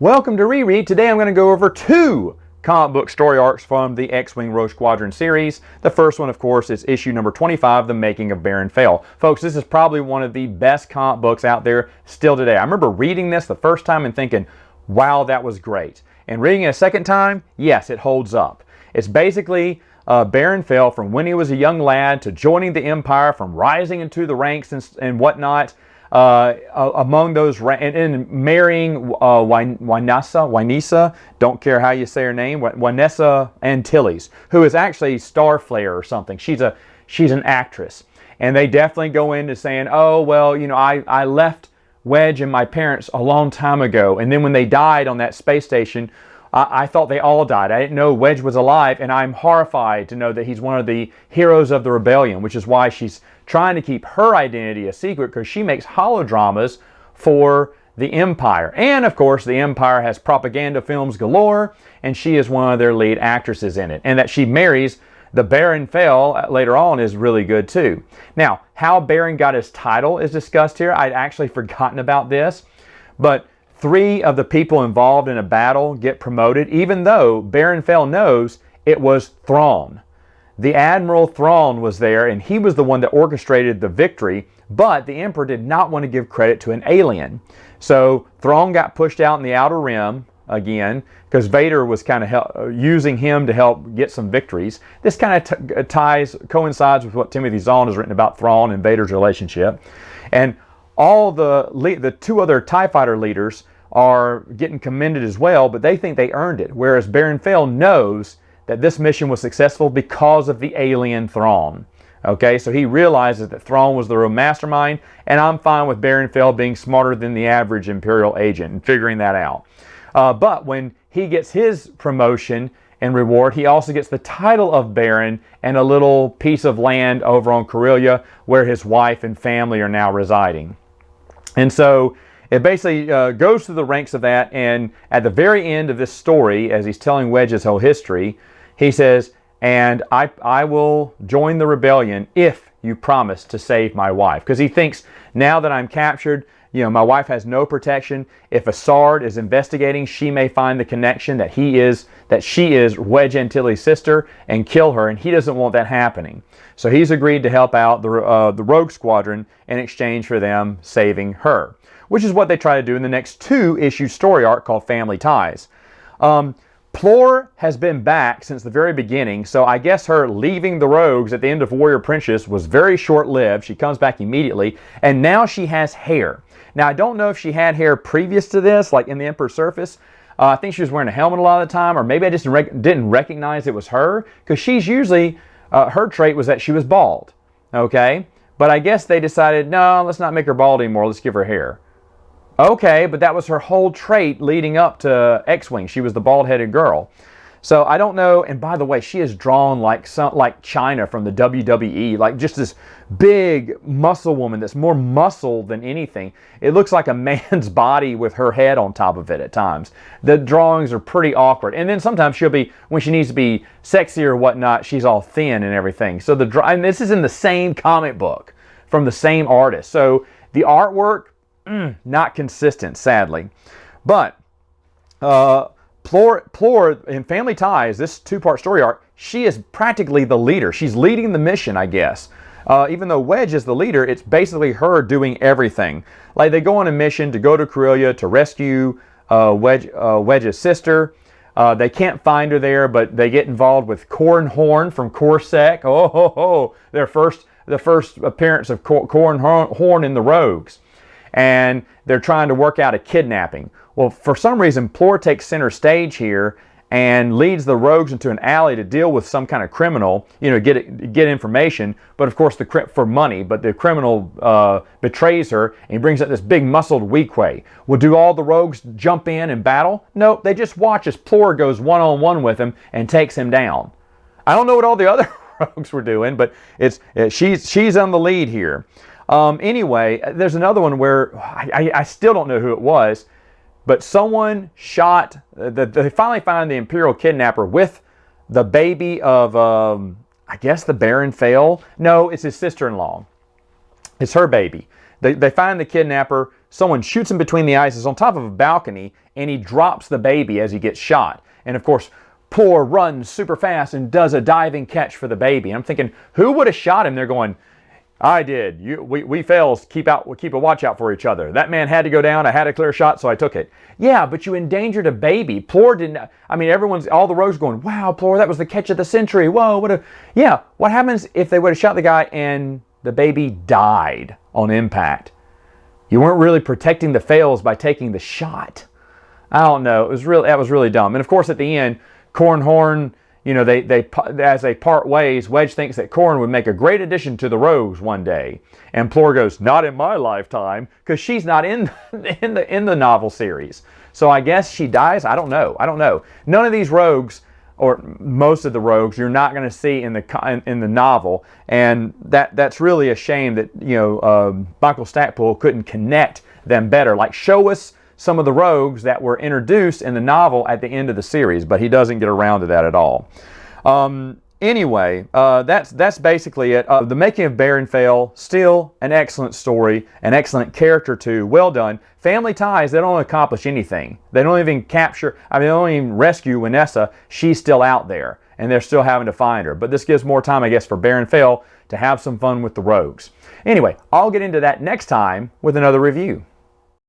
Welcome to Reread. Today I'm going to go over two comic book story arcs from the X-Wing Rogue Squadron series. The first one, of course, is issue number 25, The Making of Baron Fell. Folks, this is probably one of the best comic books out there still today. I remember reading this the first time and thinking, wow, that was great. And reading it a second time, yes, it holds up. It's basically Baron Fell from when he was a young lad to joining the Empire, from rising into the ranks and whatnot. Among those, and marrying Wynessa, don't care how you say her name, Wynessa Antilles, who is actually Starflare or something. She's an actress. And they definitely go into saying, oh, well, you know, I left Wedge and my parents a long time ago. And then when they died on that space station, I thought they all died. I didn't know Wedge was alive, and I'm horrified to know that he's one of the heroes of the rebellion, which is why she's trying to keep her identity a secret, because she makes holodramas for the Empire. And, of course, the Empire has propaganda films galore, and she is one of their lead actresses in it. And that she marries the Baron Fell later on is really good, too. Now, how Baron got his title is discussed here. I'd actually forgotten about this, but 3 of the people involved in a battle get promoted, even though Baron Fell knows it was Thrawn. The Admiral Thrawn was there, and he was the one that orchestrated the victory, but the Emperor did not want to give credit to an alien. So Thrawn got pushed out in the Outer Rim again, because Vader was kind of using him to help get some victories. This kind of coincides with what Timothy Zahn has written about Thrawn and Vader's relationship. And all the 2 other TIE fighter leaders are getting commended as well, but they think they earned it, whereas Baron Fell knows that this mission was successful because of the alien Thrawn. Okay, so he realizes that Thrawn was the real mastermind, and I'm fine with Baron Fell being smarter than the average Imperial agent and figuring that out. But when he gets his promotion and reward, he also gets the title of Baron and a little piece of land over on Corellia where his wife and family are now residing. And so it basically goes through the ranks of that, and at the very end of this story, as he's telling Wedge his whole history, he says, and I will join the rebellion if you promise to save my wife. Because he thinks, now that I'm captured, you know, my wife has no protection. If a Sard is investigating, she may find the connection that she is Wedge Antilles' sister and kill her, and he doesn't want that happening. So he's agreed to help out the Rogue Squadron in exchange for them saving her, which is what they try to do in the next 2-issue story arc called Family Ties. Plore has been back since the very beginning, so I guess her leaving the Rogues at the end of Warrior Princess was very short-lived. She comes back immediately, and now she has hair. Now, I don't know if she had hair previous to this, like in the Emperor's Surface. I think she was wearing a helmet a lot of the time, or maybe I just didn't recognize it was her, because she's usually, her trait was that she was bald, okay? But I guess they decided, no, let's not make her bald anymore, let's give her hair. Okay, but that was her whole trait leading up to X-Wing. She was the bald-headed girl. So I don't know, and by the way, she is drawn like China from the WWE, like just this big muscle woman that's more muscle than anything. It looks like a man's body with her head on top of it at times. The drawings are pretty awkward. And then sometimes she'll be, when she needs to be sexy or whatnot, she's all thin and everything. So and this is in the same comic book from the same artist. So the artwork, not consistent, sadly. But Plore in Family Ties, this 2-part story arc, she is practically the leader. She's leading the mission, I guess. Even though Wedge is the leader, it's basically her doing everything. Like, they go on a mission to go to Corellia to rescue Wedge's sister. They can't find her there, but they get involved with Corran Horn from Corsac. Oh, ho, ho. The first appearance of Corran Horn in the Rogues. And they're trying to work out a kidnapping. Well, for some reason, Plore takes center stage here and leads the Rogues into an alley to deal with some kind of criminal, you know, get information, but of course for money. But the criminal betrays her, and he brings out this big muscled Weequay. Well, do all the Rogues jump in and battle? No, they just watch as Plore goes one-on-one with him and takes him down. I don't know what all the other Rogues were doing, but she's on the lead here. Anyway, there's another one where I still don't know who it was, but someone shot, they finally find the Imperial kidnapper with the baby of, I guess the Baron Fell. No, it's his sister-in-law. It's her baby. They find the kidnapper someone shoots him between the eyes. He's on top of a balcony, and he drops the baby as he gets shot. And of course, Plor runs super fast and does a diving catch for the baby. And I'm thinking, who would have shot him? They're going, I did. We fails keep a watch out for each other. That man had to go down. I had a clear shot, so I took it. Yeah, but you endangered a baby. Plor didn't. I mean, all the rogues going, wow, Plor, that was the catch of the century. Whoa, yeah. What happens if they would have shot the guy and the baby died on impact? You weren't really protecting the fails by taking the shot. I don't know. That was really dumb. And of course, at the end, Cornhorn, as they part ways, Wedge thinks that Corn would make a great addition to the Rogues one day, and Plor goes, "Not in my lifetime," because she's not in the novel series. So I guess she dies. I don't know. None of these Rogues, or most of the Rogues, you're not going to see in the novel, and that's really a shame that Michael Stackpole couldn't connect them better. Like, show us some of the rogues that were introduced in the novel at the end of the series, but he doesn't get around to that at all. Anyway, that's basically it. The Making of Baron Fail, still an excellent story, an excellent character too, well done. Family ties, they don't accomplish anything. They don't even they don't even rescue Vanessa. She's still out there, and they're still having to find her. But this gives more time, I guess, for Baron Fail to have some fun with the rogues. Anyway, I'll get into that next time with another review.